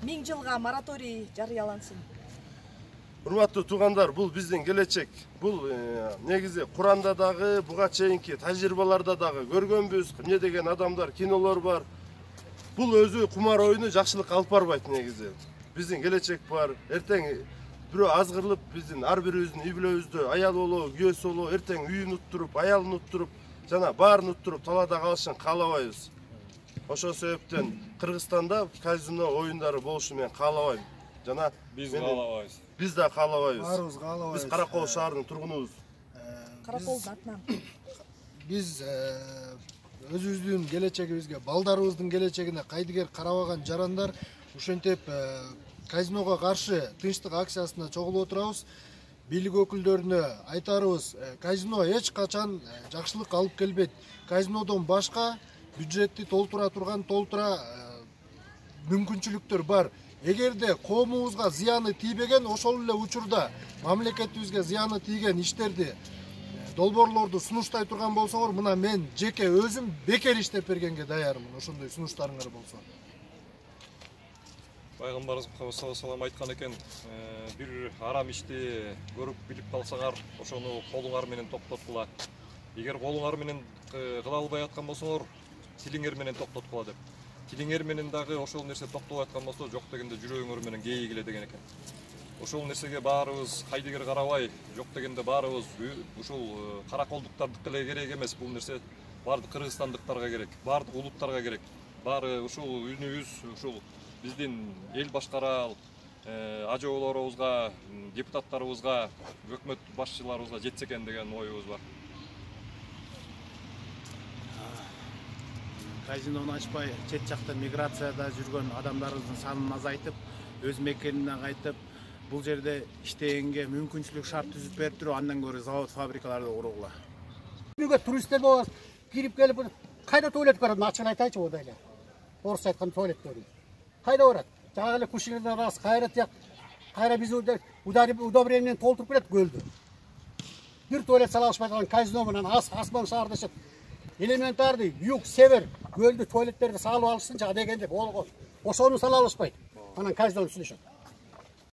1000 жылга мораторий жарыялансын. Урматтуу туугандар, бул биздин келечек. Бул негизи Куранда дагы, буга чейинки тажрыйбаларда дагы көргөнбүз. Эмне деген адамдар, кинолор бар. Бул өзү кумар оюну жакшылыкка алып барбайт негизи. Биздин келечек бар. Эртең бирөө азгырылып, биздин ар бирибиздин үй бүлөбүздө аял болобу, күйөөсү болобу, эртең үйүн уттуруп, аялын уттуруп, жана баарын уттуруп талаада калышын каалабайбыз. Ошол себептен Кыргызстанда казино оюндары болушу мен каалабайм. Жана биз каалабайбыз. Биз да каалабайбыз. Баарыбыз каалабайбыз. Биз Каракол шаарынын тургунубуз. Караколдун атынан. Биз өзүбүздүн келечегибизге, балдарыбыздын келечегине кайдыгер карабаган жарандар ушентип казиного каршы тынчтык акциясына чогулуп отурабыз. Бийлик өкүлдөрүнө айтарыбыз, казино эч качан жакшылык алып келбейт. Казинодон башка бюджетти толтура турган мүмкүнчүлүктөр бар. Эгерде коомубузга зыяны тийбеген, ошол эле учурда мамлекетибизге зыяны тийген иштерди, долбоорлорду сунуштай турган болсоңор, мына мен жеке өзүм бекер иштеп бергенге даярмын, ошондой сунуштарыңар болсо. Пайгамбарыбыз салам айткан экен, бир арам ишти көрүп билип калсаңар, ошону колуңар менен токтоткула. Эгер колуңар менен кыла албай аткан болсоңор, тилиңер менен токтоткула деп. Тилиңер менен дагы ошол нерсе токтоп аткан болсо, жок дегенде жүрөгүңөр менен кейгиле деген экен. Ошол нерсеге баарыбыз кайдыгер карабай, жок дегенде баарыбыз ушул караколдуктардыкы эле керек эмес, бул нерсе бардык кыргызстандыктарга керек, бардык улуттарга керек. Баары ушул үнүбүз, ушул биздин эл башкарал ажоолорубузга, депутаттарыбызга, өкмөт башчыларыбызга жетсе экен деген оюбуз бар. Казинону ачпай, чет жакта миграцияда жүргөн адамдарыбыздын санын азайтып, өз мекенине кайтып, бул жерде иштегенге мүмкүнчүлүк шарт түзүп берип туруп, андан көрө завод, фабрикаларды кургула. Үйгө туристтер болот, кирип келип, кайда туалет барат, ачыгын айтайчы одай эле. Орусча айткан туалеттерин. Кайда барат? Жагы эле Кушинада раз, кайра тияк, кайра биз удобрение менен толтуруп берет көлдү. Бир туалет сала алышпай турган казино менен асман шаар дешет. Элементарный юг, север, көлдү туалеттерди салып алышсынчы дегенде болгон. Ошону сала алышпайт. Анан казинону сүйлөшөт.